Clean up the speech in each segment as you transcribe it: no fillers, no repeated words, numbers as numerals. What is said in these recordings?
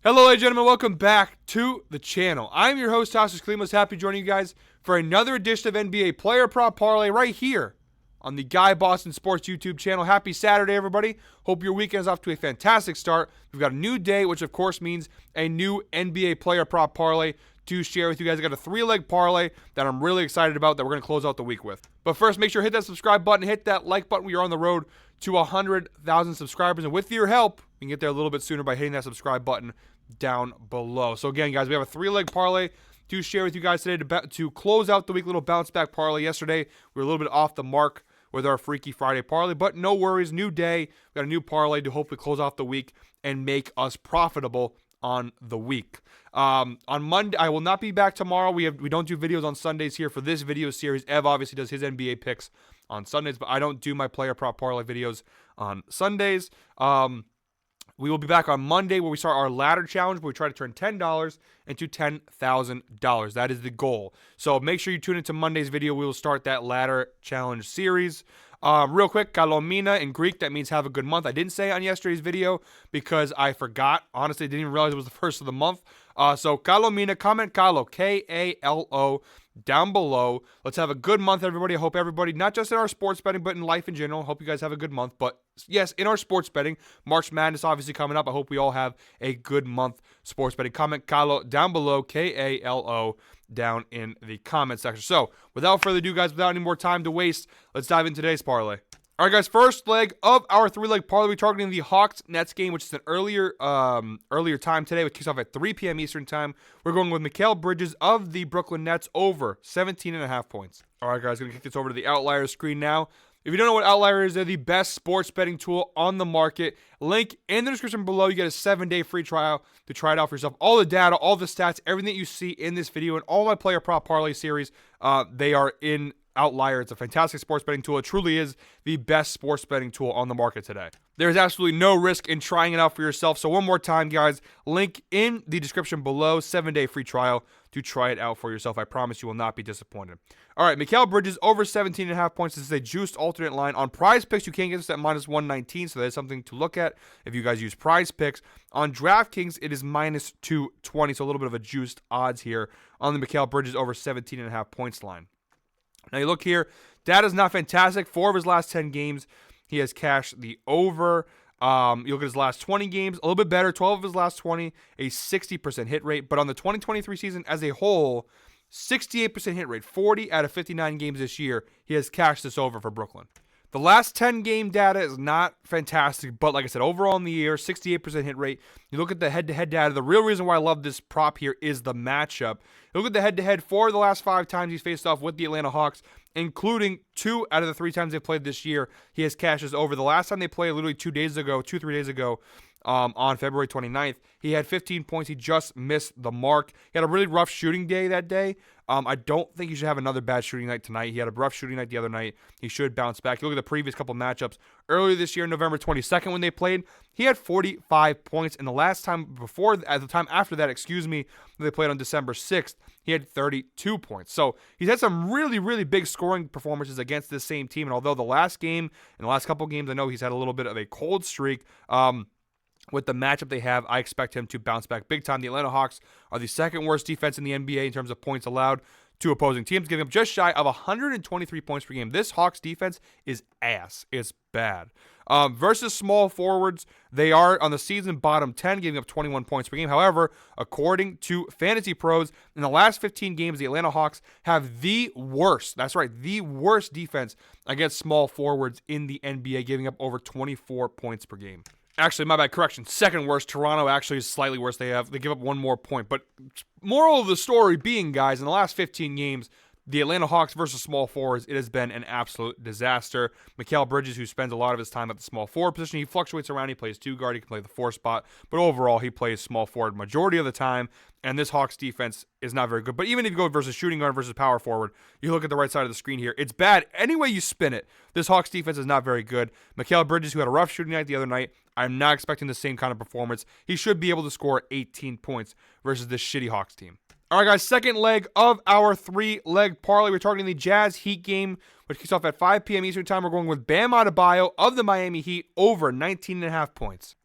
Hello, ladies and gentlemen. Welcome back to the channel. I'm your host, Tassos Klimas. Happy joining you guys for another edition of NBA Player Prop Parlay right here on the Guy Boston Sports YouTube channel. Happy Saturday, everybody. Hope your weekend is off to a fantastic start. We've got a new day, which of course means a new NBA Player Prop Parlay to share with you guys. I got a 3-leg parlay that I'm really excited about that we're going to close out the week with. But first, make sure to hit that subscribe button, hit that like button. We are on the road to 100,000 subscribers, and with your help, we can get there a little bit sooner by hitting that subscribe button down below. So again, guys, we have a 3-leg parlay to share with you guys today to close out the week. Little bounce back parlay. Yesterday, we were a little bit off the mark with our Freaky Friday parlay, but no worries. New day. We got a new parlay to hopefully close off the week and make us profitable on the week. On Monday, I will not be back tomorrow. We don't do videos on Sundays here for this video series. Ev obviously does his NBA picks on Sundays, but I don't do my player prop parlay videos on Sundays. We will be back on Monday where we start our ladder challenge where we try to turn $10 into $10,000. That is the goal. So make sure you tune into Monday's video. We will start that ladder challenge series. Real quick, Kalomina in Greek, that means have a good month. I didn't say it on yesterday's video because I forgot. Honestly, I didn't even realize it was the first of the month. So Kalomina, comment Kalo, K-A-L-O, down below. Let's have a good month, everybody. I hope everybody, not just in our sports betting, but in life in general, hope you guys have a good month. But yes, in our sports betting, March Madness obviously coming up. I hope we all have a good month sports betting. Comment Kalo down below, K-A-L-O, down in the comment section. So without further ado, guys, without any more time to waste, let's dive into today's parlay. All right, guys, first leg of our 3-leg parlay. We're targeting the Hawks-Nets game, which is an earlier time today, which kicks off at 3 p.m. Eastern time. We're going with Mikal Bridges of the Brooklyn Nets over 17.5 points. All right, guys, going to kick this over to the Outlier screen now. If you don't know what Outlier is, they're the best sports betting tool on the market. Link in the description below. You get a 7-day free trial to try it out for yourself. All the data, all the stats, everything that you see in this video and all my Player Prop Parlay series, they are in Outlier. It's a fantastic sports betting tool. It truly is the best sports betting tool on the market today. There's absolutely no risk in trying it out for yourself. So one more time, guys, link in the description below, 7-day free trial to try it out for yourself. I promise you will not be disappointed. All right, Mikal Bridges over 17.5 points. This is a juiced alternate line. On Prize Picks, you can get this at minus 119, so that's something to look at if you guys use Prize Picks. On DraftKings, it is minus 220, so a little bit of a juiced odds here on the Mikal Bridges over 17.5 points line. Now you look here, data's not fantastic. 4 of his last 10 games, he has cashed the over. You look at his last 20 games, a little bit better. 12 of his last 20, a 60% hit rate. But on the 2023 season as a whole, 68% hit rate. 40 out of 59 games this year, he has cashed this over for Brooklyn. The last 10 game data is not fantastic, but like I said, overall in the year, 68% hit rate. You look at the head-to-head data. The real reason why I love this prop here is the matchup. You look at the head-to-head. 4 of the last 5 times he's faced off with the Atlanta Hawks, including 2 out of the 3 times they played this year, he has cashed this over. The last time they played, literally 3 days ago, on February 29th, he had 15 points. He just missed the mark. He had a really rough shooting day that day. I don't think he should have another bad shooting night tonight. He had a rough shooting night the other night. He should bounce back. You look at the previous couple matchups. Earlier this year, November 22nd, when they played, he had 45 points. And the last time after that, they played on December 6th, he had 32 points. So he's had some really, really big scoring performances against this same team. And although the last couple games, I know he's had a little bit of a cold streak. With the matchup they have, I expect him to bounce back big time. The Atlanta Hawks are the second worst defense in the NBA in terms of points allowed to opposing teams, giving up just shy of 123 points per game. This Hawks defense is ass. It's bad. Versus small forwards, they are on the season bottom 10, giving up 21 points per game. However, according to Fantasy Pros, in the last 15 games, the Atlanta Hawks have the worst defense against small forwards in the NBA, giving up over 24 points per game. Actually, my bad, correction. Second worst. Toronto actually is slightly worse. They give up 1 more point. But moral of the story being, guys, in the last 15 games, the Atlanta Hawks versus small forwards, it has been an absolute disaster. Mikal Bridges, who spends a lot of his time at the small forward position, he fluctuates around. He plays 2 guard. He can play the 4 spot. But overall, he plays small forward majority of the time. And this Hawks defense is not very good. But even if you go versus shooting guard versus power forward, you look at the right side of the screen here. It's bad. Any way you spin it, this Hawks defense is not very good. Mikal Bridges, who had a rough shooting night the other night, I'm not expecting the same kind of performance. He should be able to score 18 points versus this shitty Hawks team. All right, guys, second leg of our 3-leg parlay. We're targeting the Jazz Heat game, which kicks off at 5 p.m. Eastern time. We're going with Bam Adebayo of the Miami Heat over 19.5 points.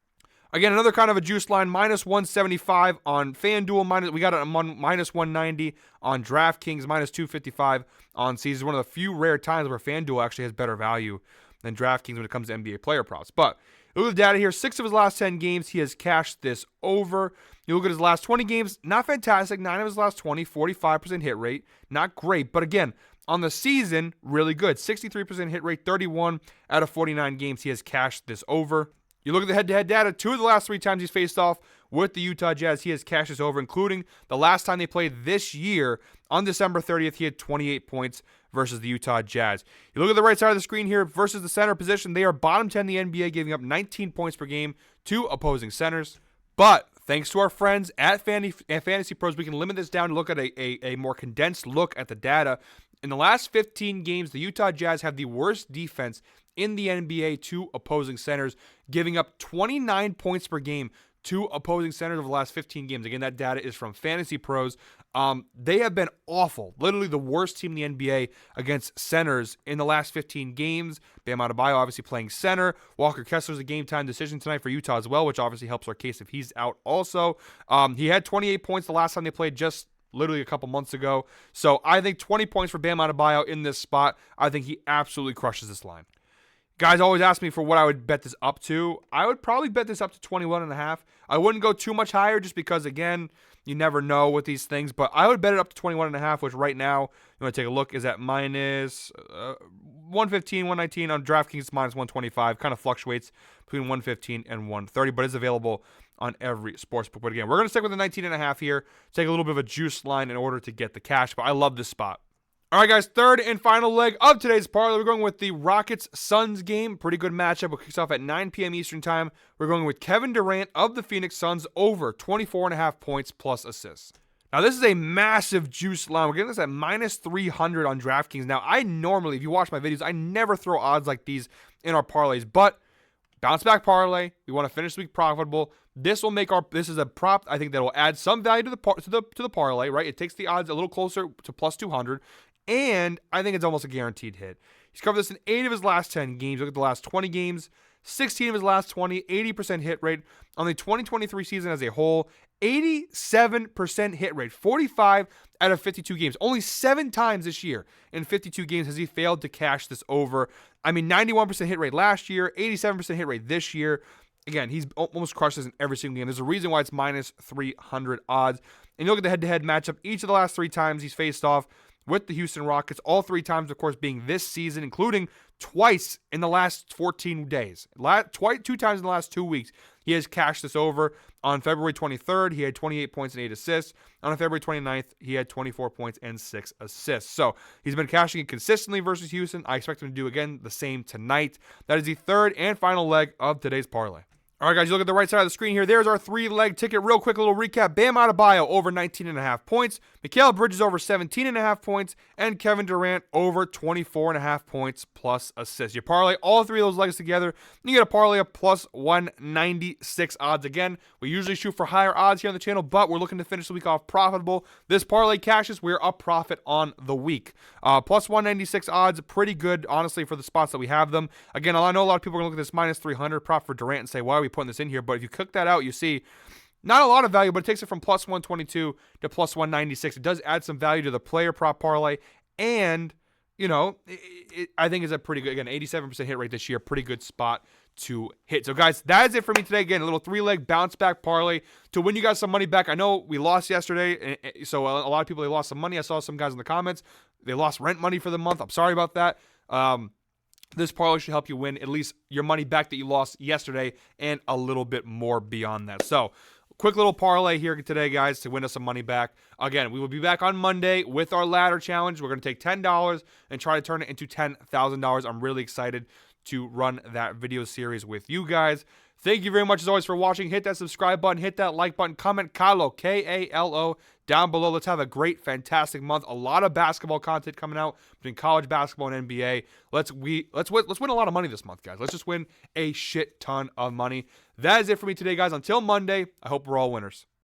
Again, another kind of a juice line, minus 175 on FanDuel. We got it minus 190 on DraftKings, minus 255 on Caesars. One of the few rare times where FanDuel actually has better value than DraftKings when it comes to NBA player props. But look at the data here. 6 of his last 10 games, he has cashed this over. You look at his last 20 games, not fantastic. 9 of his last 20, 45% hit rate. Not great, but again, on the season, really good. 63% hit rate, 31 out of 49 games he has cashed this over. You look at the head-to-head data, 2 of the last 3 times he's faced off with the Utah Jazz, he has cashed this over, including the last time they played this year on December 30th, he had 28 points versus the Utah Jazz. You look at the right side of the screen here versus the center position, they are bottom 10 in the NBA, giving up 19 points per game to opposing centers. But thanks to our friends at Fantasy Pros, we can limit this down to look at a more condensed look at the data. In the last 15 games, the Utah Jazz have the worst defense in the NBA to opposing centers, giving up 29 points per game to opposing centers over the last 15 games. Again, that data is from Fantasy Pros. They have been awful. Literally the worst team in the NBA against centers in the last 15 games. Bam Adebayo obviously playing center. Walker Kessler's a game-time decision tonight for Utah as well, which obviously helps our case if he's out also. He had 28 points the last time they played, just literally a couple months ago. So I think 20 points for Bam Adebayo in this spot. I think he absolutely crushes this line. Guys always ask me for what I would bet this up to. I would probably bet this up to 21.5. I wouldn't go too much higher just because, again, you never know with these things. But I would bet it up to 21.5, which right now, you want to take a look, is at minus 115, 119 on DraftKings, minus 125. Kind of fluctuates between 115 and 130, but is available on every sportsbook. But again, we're going to stick with the 19.5 here. Take a little bit of a juice line in order to get the cash. But I love this spot. All right, guys, third and final leg of today's parlay. We're going with the Rockets-Suns game. Pretty good matchup. It kicks off at 9 p.m. Eastern time. We're going with Kevin Durant of the Phoenix Suns over 24.5 points plus assists. Now, this is a massive juice line. We're getting this at minus 300 on DraftKings. Now, I normally, if you watch my videos, I never throw odds like these in our parlays, but bounce back parlay. We want to finish the week profitable. This is a prop I think that will add some value to the parlay, right? It takes the odds a little closer to plus 200. And I think it's almost a guaranteed hit. He's covered this in 8 of his last 10 games. Look at the last 20 games. 16 of his last 20, 80% hit rate. On the 2023 season as a whole, 87% hit rate. 45 out of 52 games. Only 7 times this year in 52 games has he failed to cash this over. I mean, 91% hit rate last year, 87% hit rate this year. Again, he's almost crushed this in every single game. There's a reason why it's minus 300 odds. And you look at the head-to-head matchup. Each of the last 3 times he's faced off with the Houston Rockets, all 3 times, of course, being this season, including twice in the last 14 days. 2 times in the last 2 weeks, he has cashed this over. On February 23rd, he had 28 points and 8 assists. On February 29th, he had 24 points and 6 assists. So he's been cashing it consistently versus Houston. I expect him to do, again, the same tonight. That is the third and final leg of today's parlay. All right, guys, you look at the right side of the screen here. There's our 3-leg ticket. Real quick, little recap. Bam Adebayo over 19.5 points. Mikal Bridges over 17.5 points. And Kevin Durant over 24.5 points plus assists. You parlay all 3 of those legs together, and you get a parlay of plus 196 odds. Again, we usually shoot for higher odds here on the channel, but we're looking to finish the week off profitable. This parlay cashes. We're up profit on the week. Plus 196 odds, pretty good, honestly, for the spots that we have them. Again, I know a lot of people are going to look at this minus 300 prop for Durant and say, why are we putting this in here? But if you cook that out, you see not a lot of value, but it takes it from plus 122 to plus 196. It does add some value to the player prop parlay, and you know, I think it's a pretty good, again, 87% hit rate this year, pretty good spot to hit. So guys, that is it for me today. Again, a little 3-leg bounce back parlay to win you guys some money back. I know we lost yesterday, so a lot of people, they lost some money. I saw some guys in the comments, they lost rent money for the month. I'm sorry about that. This parlay should help you win at least your money back that you lost yesterday and a little bit more beyond that. So, quick little parlay here today, guys, to win us some money back. Again, we will be back on Monday with our ladder challenge. We're going to take $10 and try to turn it into $10,000. I'm really excited to run that video series with you guys. Thank you very much, as always, for watching. Hit that subscribe button. Hit that like button. Comment KALO, K-A-L-O, down below. Let's have a great, fantastic month. A lot of basketball content coming out between college basketball and NBA. Let's win a lot of money this month, guys. Let's just win a shit ton of money. That is it for me today, guys. Until Monday, I hope we're all winners.